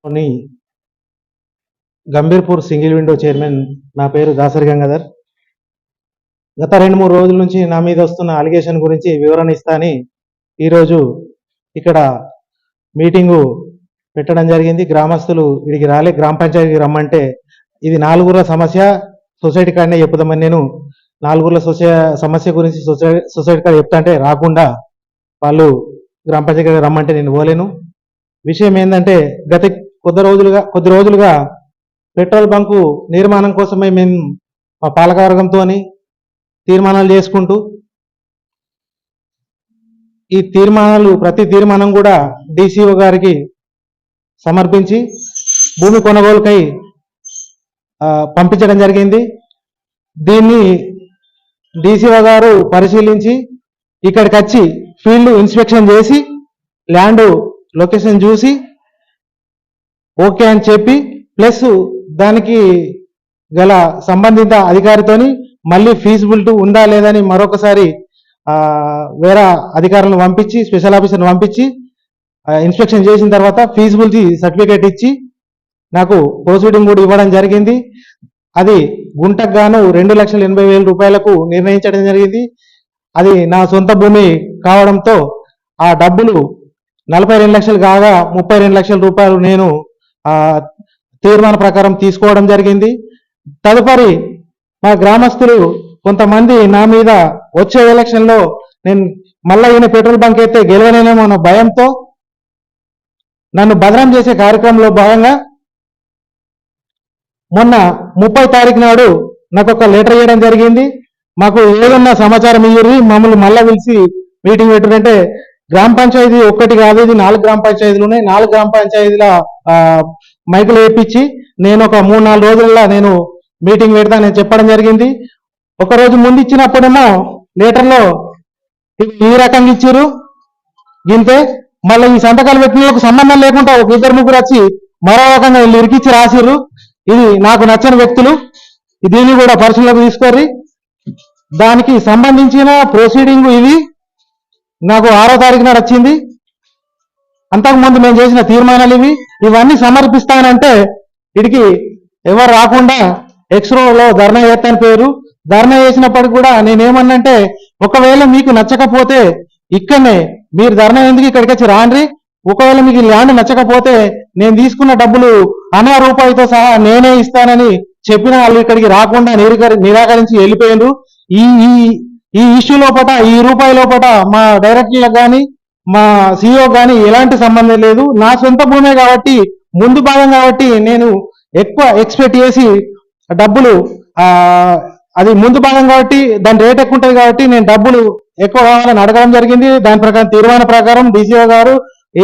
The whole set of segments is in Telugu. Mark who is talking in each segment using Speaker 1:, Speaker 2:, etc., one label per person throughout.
Speaker 1: లోని గంభీర్పూర్ సింగిల్ విండో చైర్మన్. నా పేరు దాసరి గంగాధర్. గత 2-3 రోజుల నుంచి నా మీద వస్తున్న అలిగేషన్ గురించి వివరణ ఇస్తాని ఈరోజు ఇక్కడ మీటింగు పెట్టడం జరిగింది. గ్రామస్తులు ఇడికి రాలే, గ్రామ పంచాయతీకి రమ్మంటే ఇది నాలుగుల సమస్య, సొసైటీ కాడనే చెప్పుదామని నేను నాలుగుల సమస్య గురించి సొసైటీ కాడ చెప్తా అంటే రాకుండా వాళ్ళు గ్రామ పంచాయతీ రమ్మంటే నేను పోలేను. విషయం ఏంటంటే గత కొద్ది రోజులుగా పెట్రోల్ బంకు నిర్మాణం కోసమే మేము మా పాలకవర్గంతో తీర్మానాలు చేసుకుంటూ ఈ ప్రతి తీర్మానం కూడా డిసిఓ గారికి సమర్పించి భూమి కొనుగోలుకై పంపించడం జరిగింది. దీన్ని డిసిఓ గారు పరిశీలించి ఇక్కడికి వచ్చి ఫీల్డ్ ఇన్స్పెక్షన్ చేసి ల్యాండ్ లొకేషన్ చూసి ఓకే అని చెప్పి ప్లస్ దానికి గల సంబంధిత అధికారితోని మళ్ళీ ఫీజిబిలిటీ ఉందా లేదని మరొకసారి వేరే అధికారులను పంపించి స్పెషల్ ఆఫీసర్ని పంపించి ఇన్స్పెక్షన్ చేసిన తర్వాత ఫీజిబిలిటీ సర్టిఫికేట్ ఇచ్చి నాకు ప్రొసీడింగ్ కూడా ఇవ్వడం జరిగింది. అది గుంటకు గాను 2,80,000 రూపాయలకు నిర్ణయించడం జరిగింది. అది నా సొంత భూమి కావడంతో ఆ డబ్బులు 42 లక్షలు కాగా 32 లక్షల రూపాయలు నేను తీర్మాన ప్రకారం తీసుకోవడం జరిగింది. తదుపరి మా గ్రామస్తులు కొంతమంది నా మీద వచ్చే ఎలక్షన్లో నేను మళ్ళా ఈయన పెట్రోల్ బంక్ అయితే గెలవనేమో అన్న భయంతో నన్ను బదనాం చేసే కార్యక్రమంలో భాగంగా మొన్న 30 తారీఖు నాడు నాకు ఒక లెటర్ ఇవ్వడం జరిగింది. మాకు ఏదన్నా సమాచారం ఇయ్యి మమ్మల్ని మళ్ళా పిలిచి మీటింగ్ పెట్టారంటే గ్రామ పంచాయతీ ఒక్కటి కాదు, ఇది 4 గ్రామ పంచాయతీలు ఉన్నాయి. 4 గ్రామ పంచాయతీల మైకులు వేయించి నేను ఒక 3-4 రోజుల్లో నేను మీటింగ్ పెడతానని చెప్పడం జరిగింది. ఒక రోజు ముందు ఇచ్చినప్పుడేమో లెటర్లో ఈ రకంగా ఇచ్చారు గింతే. మళ్ళీ ఈ సంతకాలు పెట్టిన సంబంధం లేకుండా ఒక 2-3 వచ్చి మరో రకంగా వీళ్ళు ఇరికిచ్చి రాసిర్రు. ఇది నాకు నచ్చని వ్యక్తులు, దీన్ని కూడా పరిశీలనకు తీసుకోర్రి. దానికి సంబంధించిన ప్రొసీడింగ్ ఇది నాకు 6వ తారీఖు నాడు వచ్చింది. అంతకుముందు మేము చేసిన తీర్మానాలు ఇవన్నీ సమర్పిస్తానంటే ఇడికి ఎవరు రాకుండా ఎక్స్రోలో ధర్నా చేస్తాను పేరు. ధర్నా చేసినప్పటికి కూడా నేనేమన్నంటే ఒకవేళ మీకు నచ్చకపోతే ఇక్కడనే మీరు ధర్నా ఎందుకు ఇక్కడికి వచ్చి రాండ్రి, ఒకవేళ మీకు ల్యాండ్ నచ్చకపోతే నేను తీసుకున్న డబ్బులు అనా రూపాయితో సహా నేనే ఇస్తానని చెప్పిన వాళ్ళు ఇక్కడికి రాకుండా నిరాకరించి వెళ్ళిపోయారు. ఈ ఇష్యూ లోపల ఈ రూపాయి లోపల మా డైరెక్టర్లకు కానీ మా సిఇఓ కానీ ఎలాంటి సంబంధం లేదు. నా సొంత భూమే కాబట్టి ముందు భాగం కాబట్టి నేను ఎక్కువ ఎక్స్పెక్ట్ చేసి డబ్బులు అది ముందు భాగం కాబట్టి దాని రేట్ ఎక్కువ ఉంటుంది కాబట్టి నేను డబ్బులు ఎక్కువ కావాలని అడగడం జరిగింది. దాని ప్రకారం తీర్మాన ప్రకారం డిసిఓ గారు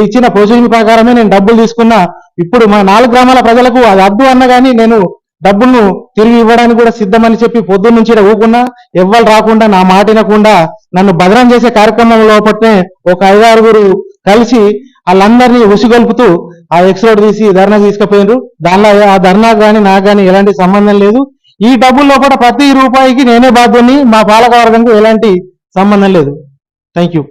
Speaker 1: ఇచ్చిన ప్రొసీజర్ ప్రకారమే నేను డబ్బులు తీసుకున్నా. ఇప్పుడు మా 4 గ్రామాల ప్రజలకు అది అద్దు అన్న కానీ నేను డబ్బులను తిరిగి ఇవ్వడానికి కూడా సిద్ధమని చెప్పి పొద్దున్న నుంచి ఊకున్నా. ఎవ్వరు రాకుండా నా మాట వినకుండా నన్ను బదనాం చేసే కార్యక్రమం లోపట్నే ఒక 5-6 కలిసి వాళ్ళందరినీ ఉసిగొల్పుతూ ఆ ఎక్స్ రోడ్ తీసి ధర్నా తీసుకుపోయినారు. దానిలో ఆ ధర్నా కానీ నాకు కానీ ఎలాంటి సంబంధం లేదు. ఈ డబ్బుల్లో కూడా ప్రతి రూపాయికి నేనే బాధ్యుని, మా పాలకవర్గంకు ఎలాంటి సంబంధం లేదు. Thank you.